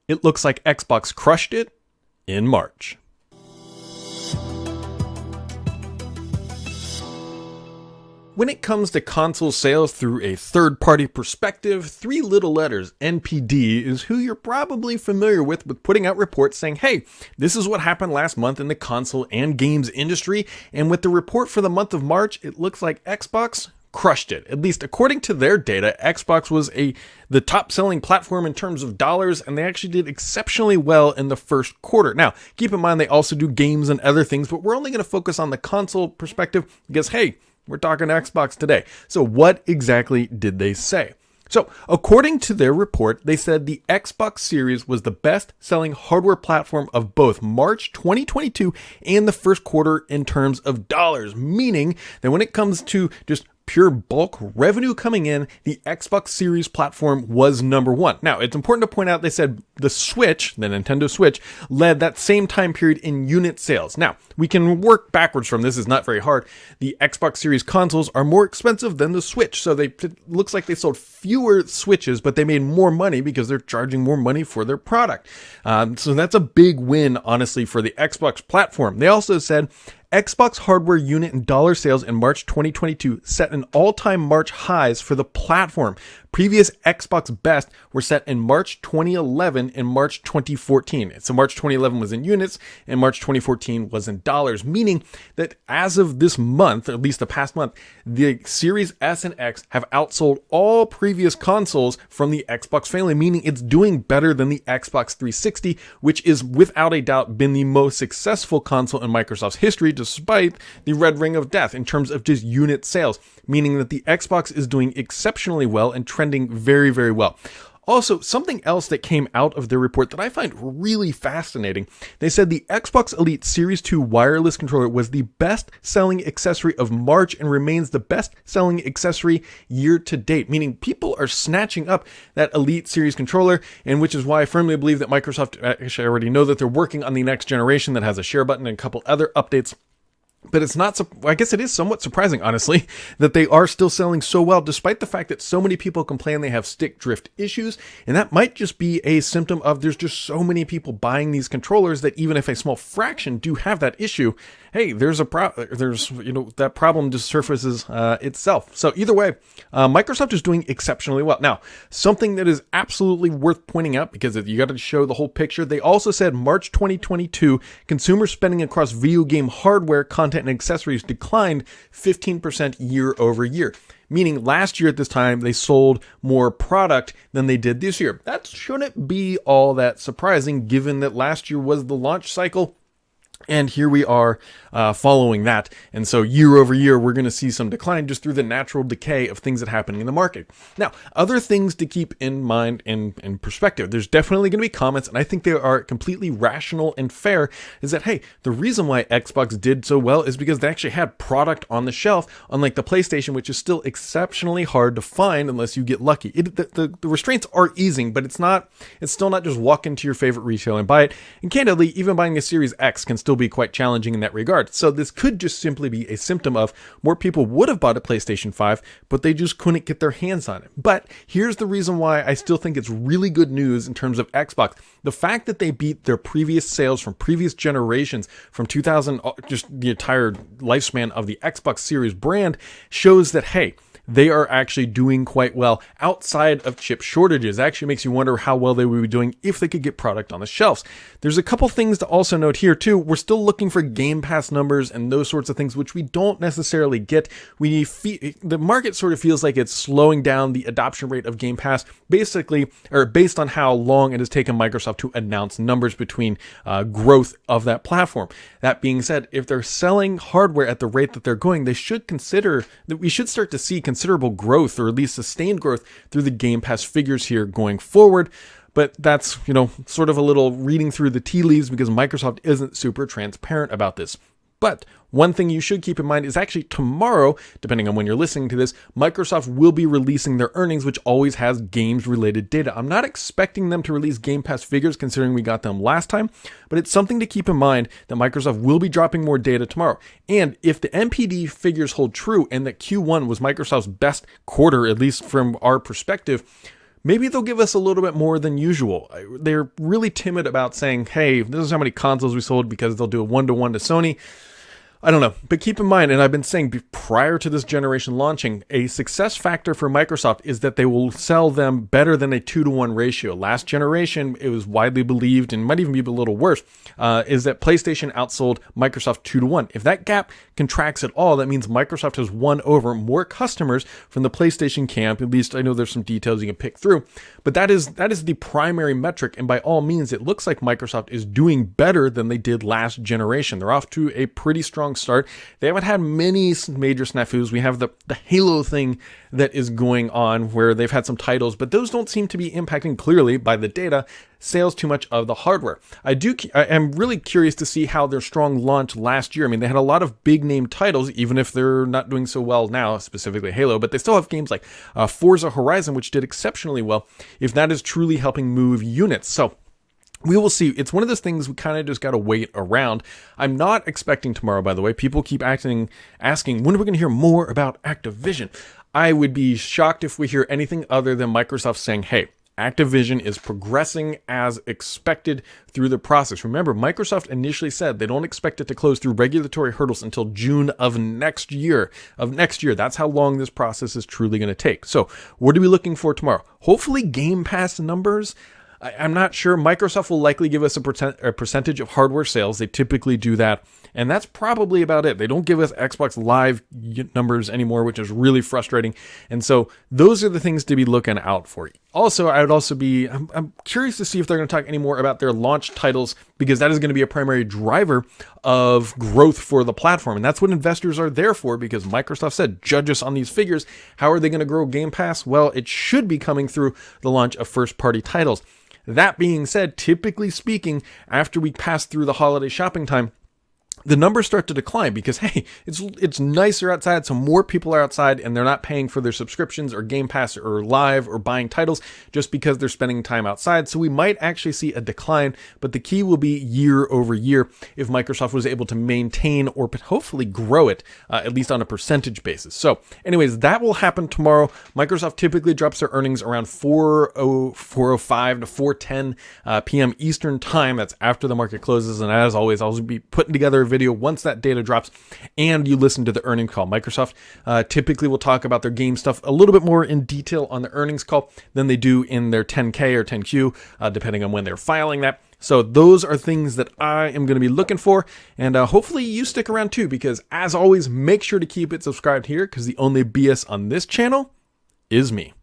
It looks like Xbox crushed it in March. When it comes to console sales through a third-party perspective, three little letters, NPD, is who you're probably familiar with putting out reports saying, hey, this is what happened last month in the console and games industry, and with the report for the month of March, it looks like Xbox crushed it. At least according to their data, Xbox was the top-selling platform in terms of dollars, and they actually did exceptionally well in the first quarter. Now, keep in mind they also do games and other things, but we're only going to focus on the console perspective because, hey, we're talking Xbox today. So what exactly did they say? So according to their report, they said the Xbox Series was the best-selling hardware platform of both March 2022 and the first quarter in terms of dollars, meaning that when it comes to just pure bulk revenue coming in, the Xbox Series platform was number one. Now, it's important to point out they said the Switch, the Nintendo Switch, led that same time period in unit sales. Now, we can work backwards from this. It's not very hard. The Xbox Series consoles are more expensive than the Switch, so it looks like they sold fewer Switches, but they made more money because they're charging more money for their product. So that's a big win, honestly, for the Xbox platform. They also said Xbox hardware unit and dollar sales in March 2022 set an all-time March highs for the platform. Previous Xbox best were set in March 2011 and March 2014. So March 2011 was in units and March 2014 was in dollars, meaning that as of this month, at least the past month, the Series S and X have outsold all previous consoles from the Xbox family, meaning it's doing better than the Xbox 360, which is without a doubt been the most successful console in Microsoft's history, despite the Red Ring of Death in terms of just unit sales, meaning that the Xbox is doing exceptionally well and trending very, very well. Also, something else that came out of their report that I find really fascinating, they said the Xbox Elite Series 2 wireless controller was the best-selling accessory of March and remains the best-selling accessory year to date, meaning people are snatching up that Elite Series controller, and which is why I firmly believe that Microsoft, actually I already know that they're working on the next generation that has a share button and a couple other updates. But it's not, I guess it is somewhat surprising, honestly, that they are still selling so well, despite the fact that so many people complain they have stick drift issues. And that might just be a symptom of there's just so many people buying these controllers that even if a small fraction do have that issue, hey, there's that problem just surfaces itself. So either way, Microsoft is doing exceptionally well. Now, something that is absolutely worth pointing out, because you got to show the whole picture, they also said March 2022, consumer spending across video game hardware, content, and accessories declined 15% year over year. Meaning last year at this time, they sold more product than they did this year. That shouldn't be all that surprising, given that last year was the launch cycle. And here we are following that. And so year over year, we're going to see some decline just through the natural decay of things that are happening in the market. Now, other things to keep in mind in perspective, there's definitely going to be comments, and I think they are completely rational and fair, is that, hey, the reason why Xbox did so well is because they actually had product on the shelf, unlike the PlayStation, which is still exceptionally hard to find unless you get lucky. The restraints are easing, but it's still not just walk into your favorite retailer and buy it. And candidly, even buying a Series X can still be quite challenging in that regard. So this could just simply be a symptom of more people would have bought a PlayStation 5, but they just couldn't get their hands on it. But here's the reason why I still think it's really good news in terms of Xbox. The fact that they beat their previous sales from previous generations, from 2000, just the entire lifespan of the Xbox Series brand, shows that, hey, they are actually doing quite well outside of chip shortages. It actually makes you wonder how well they would be doing if they could get product on the shelves. There's a couple things to also note here too. We're still looking for Game Pass numbers and those sorts of things, which we don't necessarily get. The market sort of feels like it's slowing down the adoption rate of Game Pass, basically, or based on how long it has taken Microsoft to announce numbers between growth of that platform. That being said, if they're selling hardware at the rate that they're going, they should consider that we should start to see considerable growth, or at least sustained growth, through the Game Pass figures here going forward. But that's, sort of a little reading through the tea leaves, because Microsoft isn't super transparent about this. But one thing you should keep in mind is actually tomorrow, depending on when you're listening to this, Microsoft will be releasing their earnings, which always has games-related data. I'm not expecting them to release Game Pass figures, considering we got them last time, but it's something to keep in mind that Microsoft will be dropping more data tomorrow. And if the NPD figures hold true, and that Q1 was Microsoft's best quarter, at least from our perspective, maybe they'll give us a little bit more than usual. They're really timid about saying, hey, this is how many consoles we sold, because they'll do a 1-to-1 to Sony. I don't know, but keep in mind, and I've been saying prior to this generation launching, a success factor for Microsoft is that they will sell them better than a 2-to-1 ratio. Last generation, it was widely believed, and might even be a little worse, is that PlayStation outsold Microsoft 2-to-1. If that gap contracts at all, that means Microsoft has won over more customers from the PlayStation camp. At least I know there's some details you can pick through, but that is the primary metric, and by all means, it looks like Microsoft is doing better than they did last generation. They're off to a pretty strong start. They haven't had many major snafus. We have the Halo thing that is going on where they've had some titles, but those don't seem to be impacting clearly by the data sales too much of the hardware. I am really curious to see how their strong launch last year. I mean, they had a lot of big name titles, even if they're not doing so well now, specifically Halo, but they still have games like Forza Horizon, which did exceptionally well, if that is truly helping move units. So we will see. It's one of those things we kind of just got to wait around. I'm not expecting tomorrow, by the way. People keep asking, when are we going to hear more about Activision? I would be shocked if we hear anything other than Microsoft saying, hey, Activision is progressing as expected through the process. Remember, Microsoft initially said they don't expect it to close through regulatory hurdles until June of next year. That's how long this process is truly going to take. So what are we looking for tomorrow? Hopefully Game Pass numbers. I'm not sure. Microsoft will likely give us a percentage of hardware sales. They typically do that. And that's probably about it. They don't give us Xbox Live numbers anymore, which is really frustrating. And so those are the things to be looking out for. Also, I'm curious to see if they're going to talk any more about their launch titles, because that is going to be a primary driver of growth for the platform. And that's what investors are there for, because Microsoft said, judge us on these figures. How are they going to grow Game Pass? Well, it should be coming through the launch of first-party titles. That being said, typically speaking, after we pass through the holiday shopping time, the numbers start to decline because, hey, it's nicer outside, so more people are outside and they're not paying for their subscriptions or Game Pass or Live or buying titles just because they're spending time outside. So we might actually see a decline, but the key will be year over year if Microsoft was able to maintain or hopefully grow it, at least on a percentage basis. So anyways, that will happen tomorrow. Microsoft typically drops their earnings around 4:05 to 4:10 p.m. Eastern time. That's after the market closes. And as always, I'll be putting together a video once that data drops and you listen to the earnings call. Microsoft typically will talk about their game stuff a little bit more in detail on the earnings call than they do in their 10K or 10Q, depending on when they're filing that. So those are things that I am going to be looking for, and hopefully you stick around too, because as always, make sure to keep it subscribed here, because the only BS on this channel is me.